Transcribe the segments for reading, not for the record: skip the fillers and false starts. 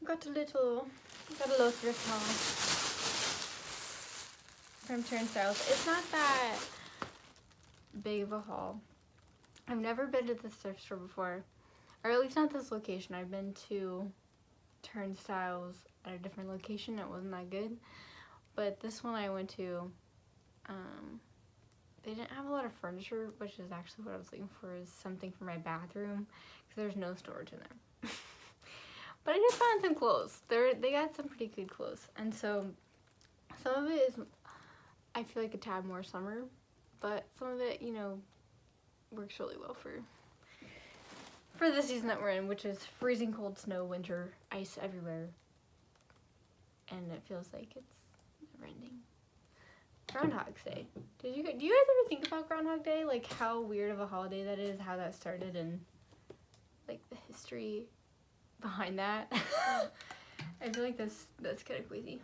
got a little thrift haul from Turnstiles. It's not that big of a haul. I've never been to this thrift store before, or at least not this location. I've been to Turnstiles at a different location. It wasn't that good, but this one I went to, they didn't have a lot of furniture, which is actually what I was looking for, is something for my bathroom, because there's no storage in there. But I just found some clothes. They got some pretty good clothes, and so some of it is, I feel like, a tad more summer, but some of it, you know, works really well for the season that we're in, which is freezing cold snow, winter, ice everywhere, and it feels like it's never ending. Groundhog's Day. Do you guys ever think about Groundhog Day? Like how weird of a holiday that is, how that started, and like the history behind that? I feel like that's kind of crazy.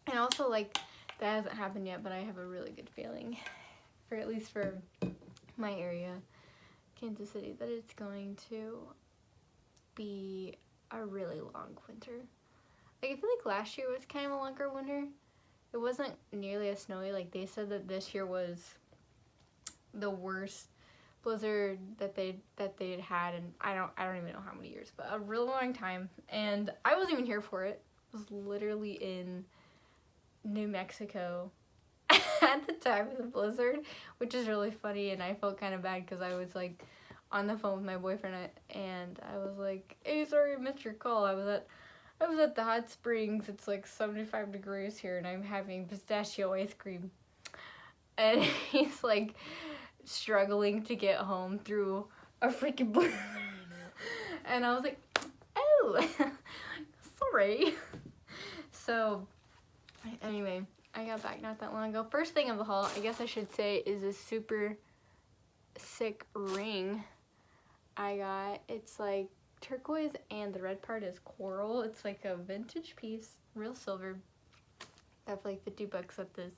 And also, like, that hasn't happened yet, but I have a really good feeling, for at least for my area, Kansas City, that it's going to be a really long winter. Like, I feel like last year was kind of a longer winter. It wasn't nearly as snowy. Like, they said that this year was the worst blizzard that they'd had, and I don't even know how many years, but a really long time. And I wasn't even here for it. I was literally in New Mexico at the time of the blizzard, which is really funny, and I felt kind of bad because I was like on the phone with my boyfriend, and I was like, "Hey, sorry I missed your call. I was at the hot springs. It's like 75 degrees here, and I'm having pistachio ice cream." And he's like struggling to get home through a freaking blizzard. And I was like, "Oh, sorry." So anyway, I got back not that long ago. First thing of the haul, I guess I should say, is a super sick ring I got. It's like turquoise and the red part is coral. It's like a vintage piece, real silver. Got for like $50 at this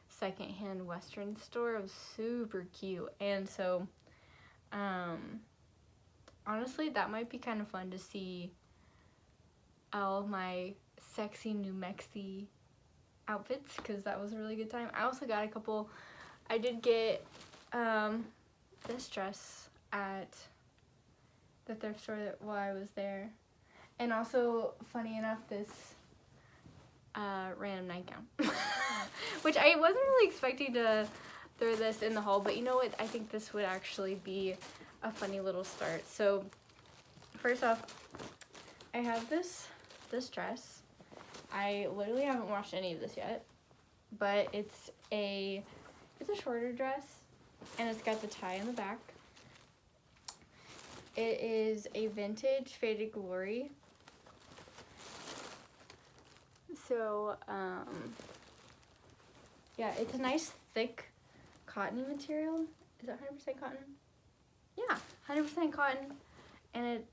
secondhand Western store. It was super cute. And so, honestly, that might be kind of fun to see all of my sexy New Mexi outfits, because that was a really good time. I also got a couple, I did get this dress at the thrift store while I was there, and also, funny enough, this random nightgown, which I wasn't really expecting to throw this in the haul, but you know what, I think this would actually be a funny little start. So first off, I have this dress. I literally haven't washed any of this yet, but it's a shorter dress, and it's got the tie in the back. It is a vintage Faded Glory. So, yeah, it's a nice thick cottony material. Is it 100% cotton? Yeah, 100% cotton, and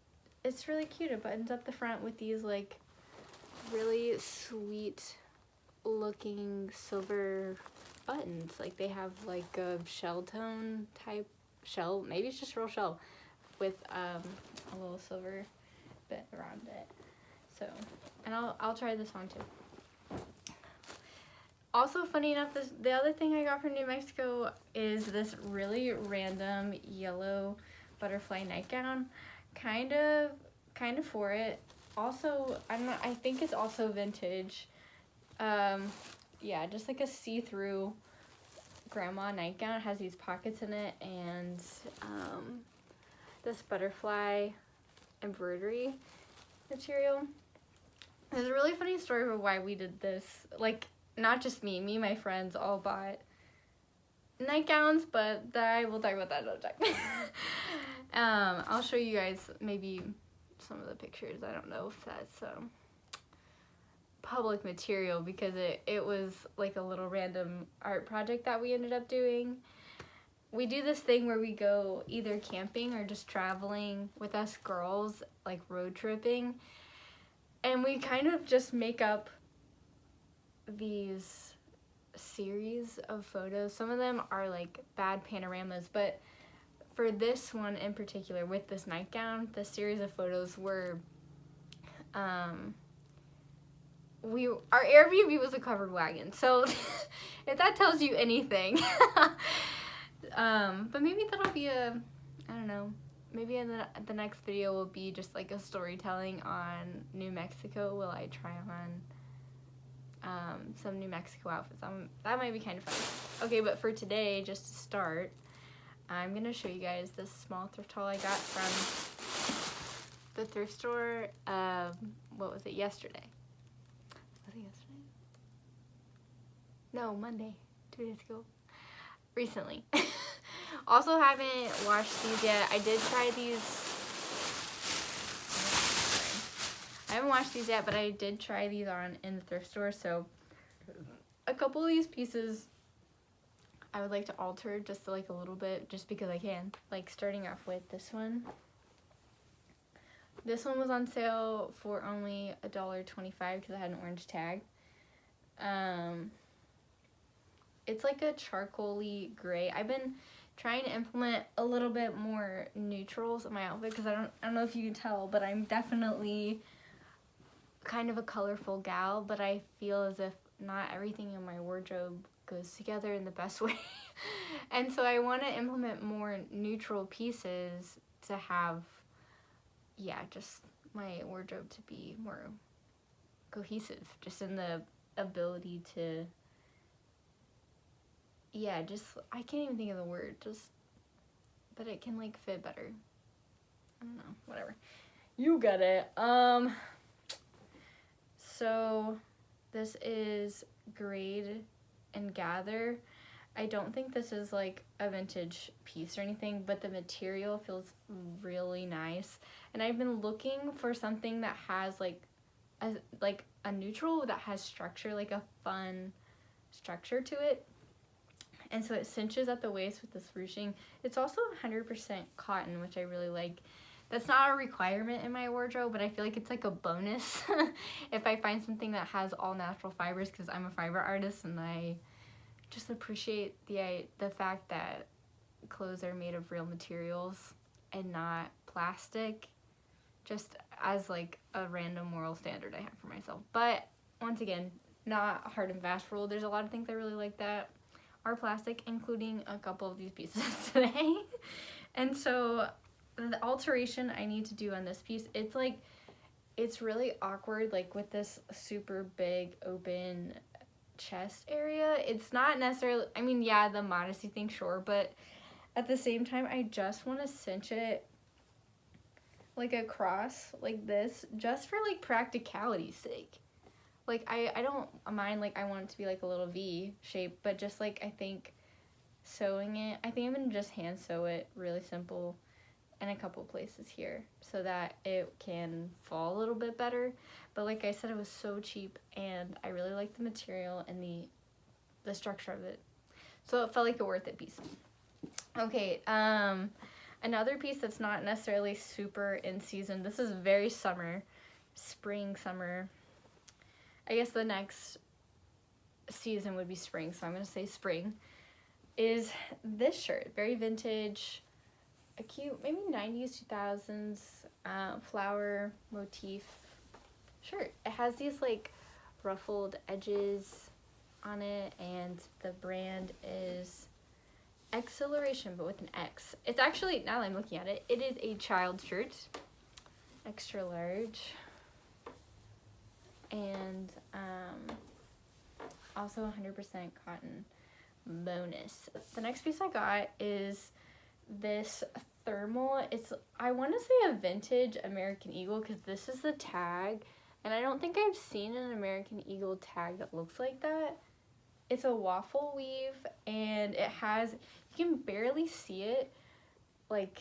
it's really cute. It buttons up the front with these like really sweet looking silver buttons. Like, they have like a shell tone type shell, maybe it's just real shell, with a little silver bit around it. So, and I'll try this on too. Also, funny enough, the other thing I got from New Mexico is this really random yellow butterfly nightgown, kind of for it. Also, I think it's also vintage. Yeah, just like a see-through grandma nightgown. It has these pockets in it, and this butterfly embroidery material. There's a really funny story for why we did this. Like, not just me and my friends all bought nightgowns, but we'll talk about that another time. I'll show you guys maybe some of the pictures. I don't know if that's public material, because it was like a little random art project that we ended up doing. We do this thing where we go either camping or just traveling with us girls, like road tripping, and we kind of just make up these series of photos. Some of them are like bad panoramas, but for this one in particular, with this nightgown, the series of photos were our Airbnb was a covered wagon, so if that tells you anything. But maybe that'll be I don't know, maybe in the next video will be just like a storytelling on New Mexico. Will I try on some New Mexico outfits? That might be kind of fun. Okay, but for today, just to start, I'm gonna show you guys this small thrift haul I got from the thrift store. What was it, yesterday? Was it yesterday? No, Monday, 2 days ago. Recently. Also haven't washed these yet. I did try these. I haven't washed these yet, but I did try these on in the thrift store. So a couple of these pieces I would like to alter just to, like, a little bit, just because I can. Like, starting off with this one. This one was on sale for only $1.25 because it had an orange tag. It's like a charcoaly gray. I've been trying to implement a little bit more neutrals in my outfit because I don't know if you can tell, but I'm definitely kind of a colorful gal, but I feel as if not everything in my wardrobe goes together in the best way. And so I want to implement more neutral pieces to have, yeah, just my wardrobe to be more cohesive, just in the ability to, yeah, just, I can't even think of the word, just that it can, like, fit better. I don't know, whatever. You got it. So this is Grade and Gather. I don't think this is like a vintage piece or anything, but the material feels really nice. And I've been looking for something that has like a neutral that has structure, like a fun structure to it. And so it cinches at the waist with this ruching. It's also 100% cotton, which I really like. That's not a requirement in my wardrobe, but I feel like it's like a bonus if I find something that has all natural fibers, because I'm a fiber artist and I just appreciate the fact that clothes are made of real materials and not plastic, just as like a random moral standard I have for myself. But once again, not a hard and fast rule. There's a lot of things I really like that are plastic, including a couple of these pieces today. And so the alteration I need to do on this piece, it's like, it's really awkward, like with this super big open chest area. It's not necessarily, I mean, yeah, the modesty thing, sure, but at the same time, I just want to cinch it like across like this, just for like practicality's sake. Like, I don't mind, like, I want it to be like a little V shape, but just like, I think sewing it, I think I'm gonna just hand sew it really simple in a couple places here so that it can fall a little bit better. But like I said, it was so cheap and I really like the material and the structure of it, so it felt like a worth it piece. Okay, another piece that's not necessarily super in season, this is very summer, summer. I guess the next season would be spring, so I'm gonna say spring, is this shirt. Very vintage, a cute, maybe 90s, 2000s flower motif shirt. It has these like ruffled edges on it, and the brand is Exhilaration, but with an X. It's actually, now that I'm looking at it, it is a child shirt, extra large, and also 100% cotton bonus. The next piece I got is this thermal. It's, I want to say a vintage American Eagle, because this is the tag, and I don't think I've seen an American Eagle tag that looks like that. It's a waffle weave, and it has, you can barely see it, like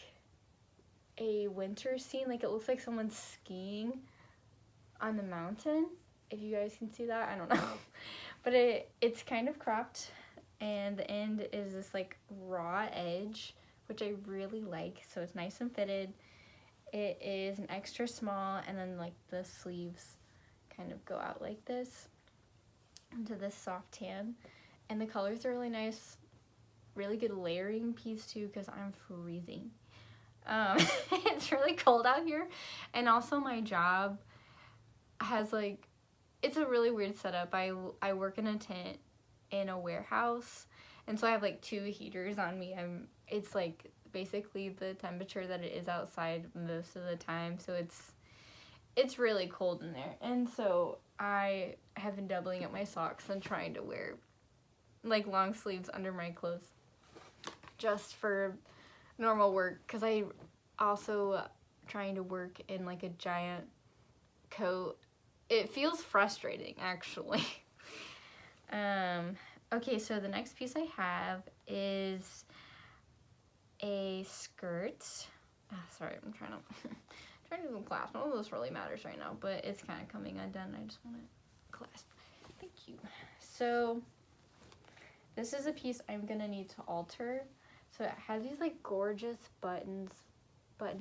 a winter scene, like it looks like someone's skiing on the mountain, if you guys can see that. I don't know. But it's kind of cropped, and the end is this like raw edge, which I really like, so it's nice and fitted. It is an extra small, and then like the sleeves kind of go out like this into this soft tan, and the colors are really nice. Really good layering piece too, because I'm freezing. It's really cold out here, and also my job, has like, it's a really weird setup. I work in a tent in a warehouse, and so I have like 2 heaters on me. It's like basically the temperature that it is outside most of the time, so it's really cold in there. And so I have been doubling up my socks and trying to wear like long sleeves under my clothes just for normal work, because I also trying to work in like a giant coat. It feels frustrating, actually. Okay, so the next piece I have is a skirt. Sorry, I'm trying to do a clasp. None of this really matters right now, but it's kind of coming undone. I just want to clasp. Thank you. So this is a piece I'm gonna need to alter. So it has these like gorgeous button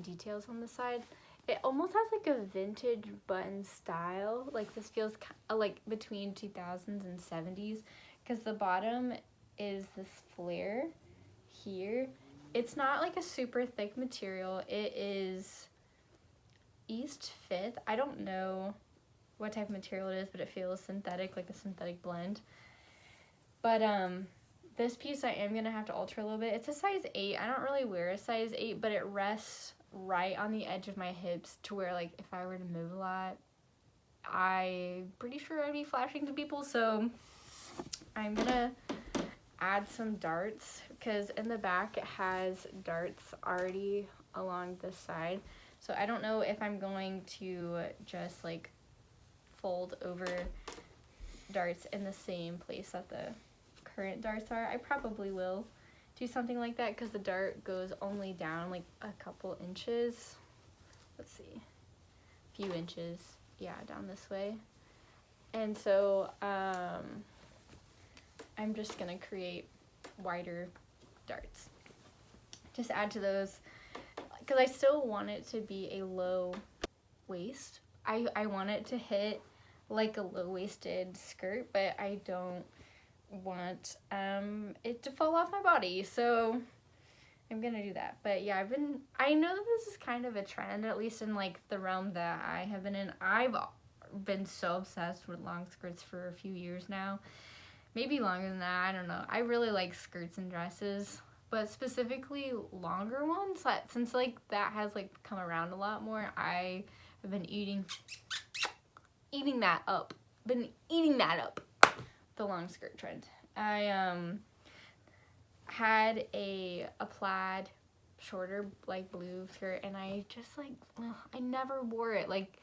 details on the side. It almost has like a vintage button style. Like this feels like between 2000s and 70s, because the bottom is this flare here. It's not like a super thick material. It is East 5th. I don't know what type of material it is, but it feels synthetic, like a synthetic blend. But this piece I am gonna have to alter a little bit. It's a size 8. I don't really wear a size 8, but it rests right on the edge of my hips to where, like, if I were to move a lot, I'm pretty sure I'd be flashing to people. So I'm gonna add some darts, because in the back it has darts already along this side. So I don't know if I'm going to just like fold over darts in the same place that the current darts are. I probably will do something like that, because the dart goes only down like a couple inches. Let's see, a few inches, yeah, down this way. And so I'm just gonna create wider darts. Just add to those, because I still want it to be a low waist. I want it to hit like a low-waisted skirt, but I don't want it to fall off my body, so I'm gonna do that. But yeah, I know that this is kind of a trend, at least in like the realm that I have been in. I've been so obsessed with long skirts for a few years now, maybe longer than that, I don't know. I really like skirts and dresses, but specifically longer ones, since like that has like come around a lot more. I have been eating that up, the long skirt trend. I had a plaid shorter like blue skirt, and I just like, I never wore it. Like,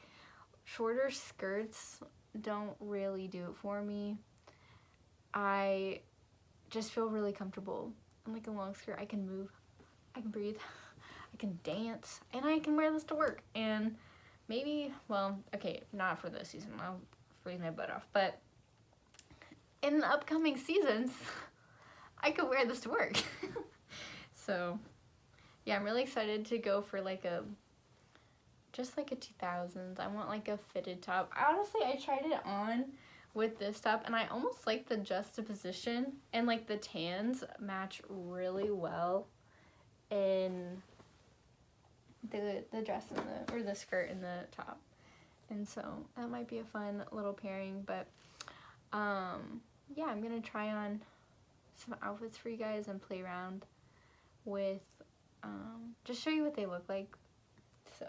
shorter skirts don't really do it for me. I just feel really comfortable in like a long skirt. I can move, I can breathe, I can dance, and I can wear this to work. And maybe, well, okay, not for this season, I'll freeze my butt off, but in the upcoming seasons, I could wear this to work. So yeah, I'm really excited to go for like just like a 2000s. I want like a fitted top. Honestly, I tried it on with this top, and I almost like the juxtaposition, and like the tans match really well in the dress and the skirt and the top. And so that might be a fun little pairing. But yeah, I'm gonna try on some outfits for you guys and play around with just show you what they look like. So